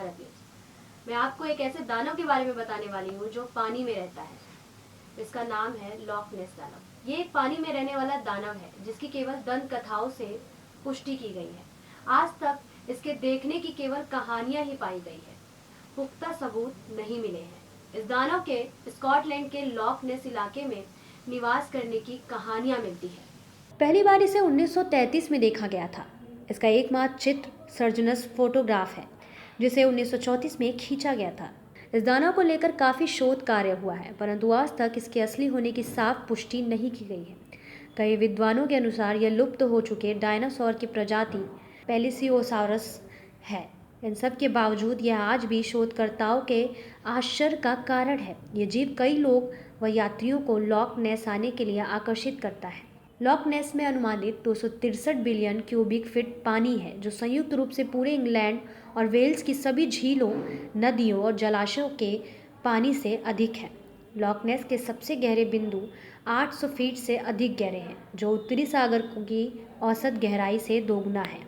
Bharat news. मैं आपको एक ऐसे दानव के बारे में बताने वाली हूँ जो पानी में रहता है। इसका नाम है लॉक नेस दानव। ये एक पानी में रहने वाला दानव है जिसकी केवल दंत कथाओं से पुष्टि की गई है। आज तक इसके देखने की केवल कहानियां ही पाई गई है, पुख्ता सबूत नहीं मिले हैं। इस दानव के स्कॉटलैंड के लॉक नेस इलाके में निवास करने की कहानियां मिलती है। पहली बार इसे 1933 में देखा गया था। इसका एकमात्र चित्र सर्जनस फोटोग्राफ है जिसे 1934 में खींचा गया था। इस दानव को लेकर काफ़ी शोध कार्य हुआ है, परंतु आज तक इसके असली होने की साफ पुष्टि नहीं की गई है। कई विद्वानों के अनुसार यह लुप्त हो चुके डायनासोर की प्रजाति पेलिसियोसाउरस है। इन सब के बावजूद यह आज भी शोधकर्ताओं के आश्चर्य का कारण है। ये जीव कई लोग व यात्रियों को लॉक नेस आने के लिए आकर्षित करता है। लॉक नेस में अनुमानित 263 बिलियन क्यूबिक फीट पानी है, जो संयुक्त रूप से पूरे इंग्लैंड और वेल्स की सभी झीलों, नदियों और जलाशयों के पानी से अधिक है। लॉक नेस के सबसे गहरे बिंदु 800 फीट से अधिक गहरे हैं, जो उत्तरी सागर की औसत गहराई से दोगुना है।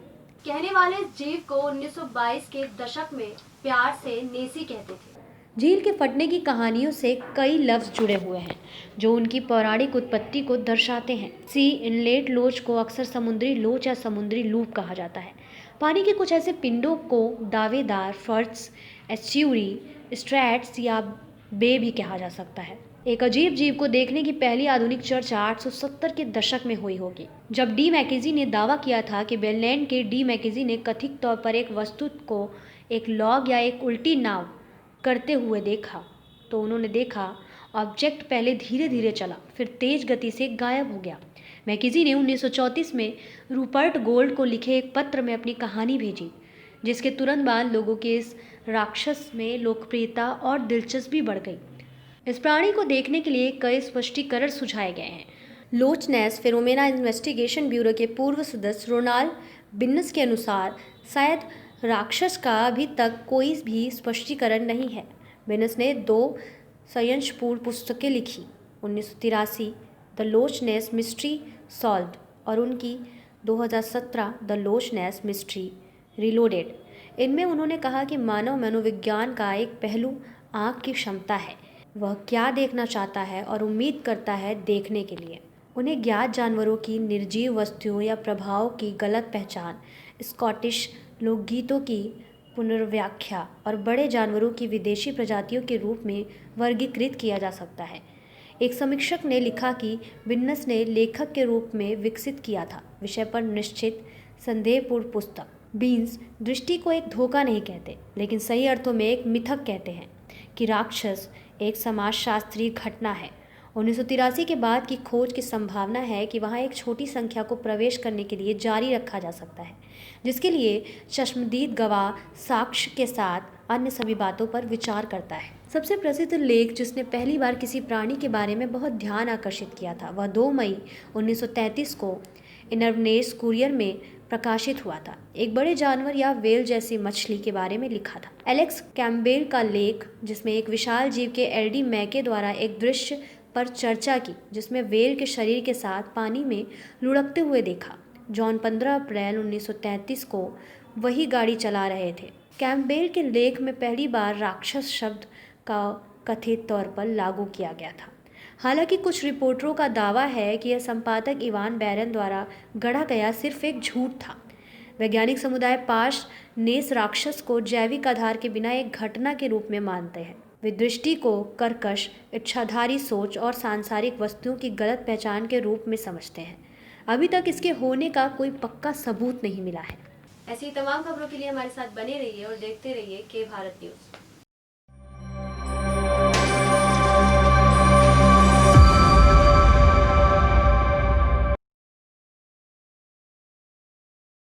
कहने वाले जीव को 1922 के दशक में प्यार से नेसी कहते थे। झील के फटने की कहानियों से कई लफ्ज जुड़े हुए हैं जो उनकी पौराणिक उत्पत्ति को दर्शाते हैं। सी इनलेट लोच को अक्सर समुद्री लोच या समुद्री लूप कहा जाता है। पानी के कुछ ऐसे पिंडों को दावेदार फर्ट्स, एस्च्यूरी, स्ट्रैट्स या बे भी कहा जा सकता है। एक अजीब जीव को देखने की पहली आधुनिक चर्चा 870 के दशक में हुई होगी, जब डी मैकेजी ने दावा किया था कि बेललैंड के डी मैकेजी ने कथित तौर पर एक वस्तु को एक लॉग या एक उल्टी नाव करते हुए देखा। तो उन्होंने देखा ऑब्जेक्ट पहले धीरे धीरे चला, फिर तेज गति से गायब हो गया। मैकेजी ने 1934 में रूपर्ट गोल्ड को लिखे एक पत्र में अपनी कहानी भेजी, जिसके तुरंत बाद लोगों के इस राक्षस में लोकप्रियता और दिलचस्पी बढ़ गई। इस प्राणी को देखने के लिए कई स्पष्टीकरण सुझाए गए हैं। लोच नेस फिनोमेना इन्वेस्टिगेशन ब्यूरो के पूर्व सदस्य रोनाल्ड बिन्नस के अनुसार शायद राक्षस का अभी तक कोई भी स्पष्टीकरण नहीं है। बिन्नस ने 2 संयंशपूर्ण पुस्तकें लिखी, 1983 द लोच नेस मिस्ट्री सॉल्व्ड और उनकी 2017 द लोच नेस मिस्ट्री रिलोडेड। इनमें उन्होंने कहा कि मानव मनोविज्ञान का एक पहलू आँख की क्षमता है। वह क्या देखना चाहता है और उम्मीद करता है देखने के लिए। उन्हें ज्ञात जानवरों की निर्जीव वस्तुओं या प्रभाव की गलत पहचान, स्कॉटिश लोकगीतों की पुनर्व्याख्या और बड़े जानवरों की विदेशी प्रजातियों के रूप में वर्गीकृत किया जा सकता है। एक समीक्षक ने लिखा कि बिन्नस ने लेखक के रूप में विकसित किया था विषय पर निश्चित संदेहपूर्ण पुस्तक। बीन्स दृष्टि को एक धोखा नहीं कहते, लेकिन सही अर्थों में एक मिथक कहते हैं कि राक्षस एक समाजशास्त्रीय घटना है। 1983 के बाद की खोज की संभावना है कि वहाँ एक छोटी संख्या को प्रवेश करने के लिए जारी रखा जा सकता है, जिसके लिए चश्मदीद गवाह साक्ष्य के साथ अन्य सभी बातों पर विचार करता है। सबसे प्रसिद्ध लेख जिसने पहली बार किसी प्राणी के बारे में बहुत ध्यान आकर्षित किया था, वह 2 मई 1933 को इनवनेस कुरियर में प्रकाशित हुआ था। एक बड़े जानवर या वेल जैसी मछली के बारे में लिखा था। एलेक्स कैम्पबेल का लेख, जिसमें एक विशाल जीव के एलडी मैके द्वारा एक दृश्य पर चर्चा की जिसमें वेल के शरीर के साथ पानी में लुढ़कते हुए देखा। जॉन 15 अप्रैल 1933 को वही गाड़ी चला रहे थे। कैम्पबेल के लेख में पहली बार राक्षस शब्द का कथित तौर पर लागू किया गया था। हालांकि कुछ रिपोर्टरों का दावा है कि यह संपादक इवान बैरन द्वारा गढ़ा गया सिर्फ एक झूठ था। वैज्ञानिक समुदाय पाश नेस राक्षस को जैविक आधार के बिना एक घटना के रूप में मानते हैं। वे दृष्टि को कर्कश, इच्छाधारी सोच और सांसारिक वस्तुओं की गलत पहचान के रूप में समझते हैं। अभी तक इसके होने का कोई पक्का सबूत नहीं मिला है। ऐसी तमाम खबरों के लिए हमारे साथ बने रहिए और देखते रहिए के भारत न्यूज़।